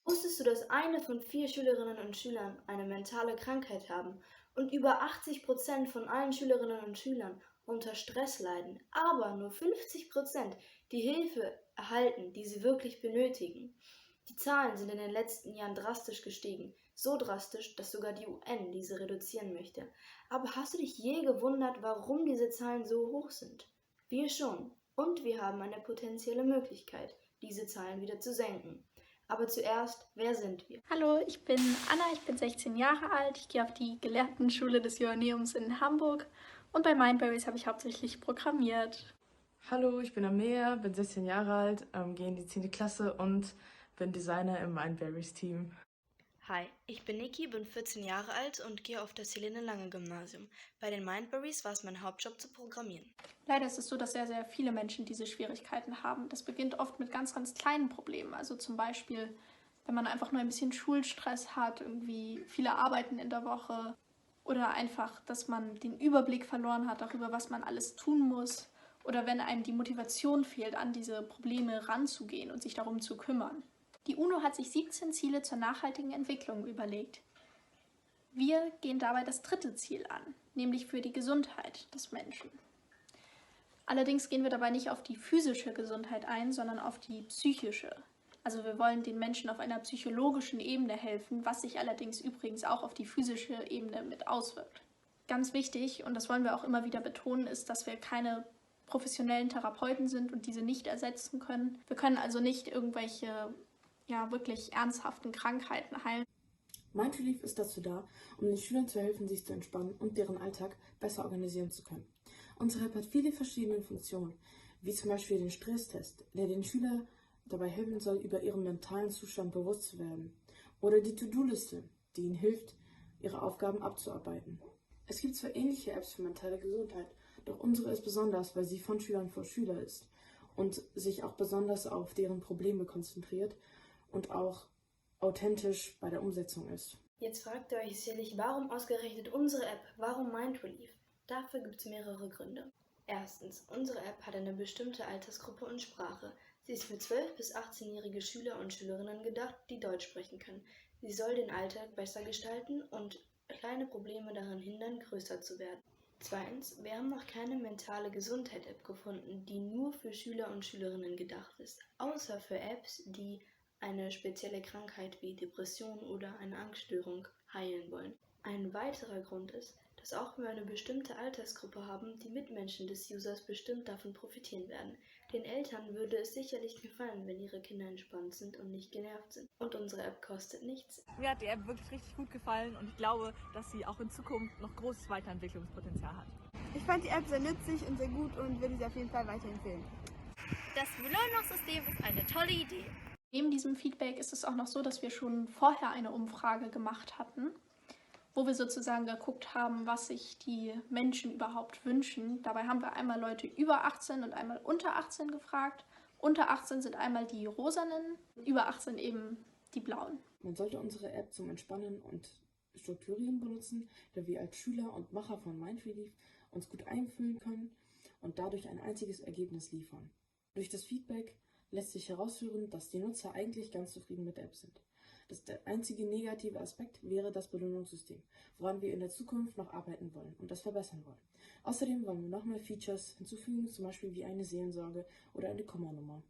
Wusstest du, dass eine von 4 Schülerinnen und Schülern eine mentale Krankheit haben und über 80% von allen Schülerinnen und Schülern unter Stress leiden, aber nur 50% die Hilfe erhalten, die sie wirklich benötigen? Die Zahlen sind in den letzten Jahren drastisch gestiegen, so drastisch, dass sogar die UN diese reduzieren möchte. Aber hast du dich je gewundert, warum diese Zahlen so hoch sind? Wir schon. Und wir haben eine potenzielle Möglichkeit, diese Zahlen wieder zu senken. Aber zuerst, wer sind wir? Hallo, ich bin Anna, ich bin 16 Jahre alt, ich gehe auf die Gelehrtenschule des Johanneums in Hamburg und bei Mindberries habe ich hauptsächlich programmiert. Hallo, ich bin Amea, bin 16 Jahre alt, gehe in die 10. Klasse und bin Designer im Mindberries Team. Hi, ich bin Niki, bin 14 Jahre alt und gehe auf das Helene Lange Gymnasium. Bei den Mindberries war es mein Hauptjob zu programmieren. Leider ist es so, dass sehr, sehr viele Menschen diese Schwierigkeiten haben. Das beginnt oft mit ganz, ganz kleinen Problemen. Also zum Beispiel, wenn man einfach nur ein bisschen Schulstress hat, irgendwie viele Arbeiten in der Woche oder einfach, dass man den Überblick verloren hat darüber, was man alles tun muss oder wenn einem die Motivation fehlt, an diese Probleme ranzugehen und sich darum zu kümmern. Die UNO hat sich 17 Ziele zur nachhaltigen Entwicklung überlegt. Wir gehen dabei das 3. Ziel an, nämlich für die Gesundheit des Menschen. Allerdings gehen wir dabei nicht auf die physische Gesundheit ein, sondern auf die psychische. Also wir wollen den Menschen auf einer psychologischen Ebene helfen, was sich allerdings übrigens auch auf die physische Ebene mit auswirkt. Ganz wichtig, und das wollen wir auch immer wieder betonen, ist, dass wir keine professionellen Therapeuten sind und diese nicht ersetzen können. Wir können also nicht irgendwelche wirklich ernsthaften Krankheiten heilen. Mindrelief ist dazu da, um den Schülern zu helfen, sich zu entspannen und deren Alltag besser organisieren zu können. Unsere App hat viele verschiedene Funktionen, wie zum Beispiel den Stresstest, der den Schülern dabei helfen soll, über ihren mentalen Zustand bewusst zu werden, oder die To-Do-Liste, die ihnen hilft, ihre Aufgaben abzuarbeiten. Es gibt zwar ähnliche Apps für mentale Gesundheit, doch unsere ist besonders, weil sie von Schülern für Schüler ist und sich auch besonders auf deren Probleme konzentriert und auch authentisch bei der Umsetzung ist. Jetzt fragt ihr euch sicherlich, warum ausgerechnet unsere App? Warum Mindrelief? Dafür gibt es mehrere Gründe. Erstens, unsere App hat eine bestimmte Altersgruppe und Sprache. Sie ist für 12- bis 18-jährige Schüler und Schülerinnen gedacht, die Deutsch sprechen können. Sie soll den Alltag besser gestalten und kleine Probleme daran hindern, größer zu werden. Zweitens, wir haben noch keine mentale Gesundheit-App gefunden, die nur für Schüler und Schülerinnen gedacht ist, außer für Apps, die eine spezielle Krankheit wie Depression oder eine Angststörung heilen wollen. Ein weiterer Grund ist, dass auch wir eine bestimmte Altersgruppe haben, die Mitmenschen des Users bestimmt davon profitieren werden. Den Eltern würde es sicherlich gefallen, wenn ihre Kinder entspannt sind und nicht genervt sind. Und unsere App kostet nichts. Mir hat die App wirklich richtig gut gefallen und ich glaube, dass sie auch in Zukunft noch großes Weiterentwicklungspotenzial hat. Ich fand die App sehr nützlich und sehr gut und würde sie auf jeden Fall weiterempfehlen. Das Belohnungssystem ist eine tolle Idee. Neben diesem Feedback ist es auch noch so, dass wir schon vorher eine Umfrage gemacht hatten, wo wir sozusagen geguckt haben, was sich die Menschen überhaupt wünschen. Dabei haben wir einmal Leute über 18 und einmal unter 18 gefragt. Unter 18 sind einmal die rosanen, über 18 eben die blauen. Man sollte unsere App zum Entspannen und Strukturieren benutzen, da wir als Schüler und Macher von Mindrelief uns gut einfühlen können und dadurch ein einziges Ergebnis liefern. Durch das Feedback lässt sich herausführen, dass die Nutzer eigentlich ganz zufrieden mit der App sind. Der einzige negative Aspekt wäre das Belohnungssystem, woran wir in der Zukunft noch arbeiten wollen und das verbessern wollen. Außerdem wollen wir noch mehr Features hinzufügen, zum Beispiel wie eine Seelensorge oder eine Kommernummer.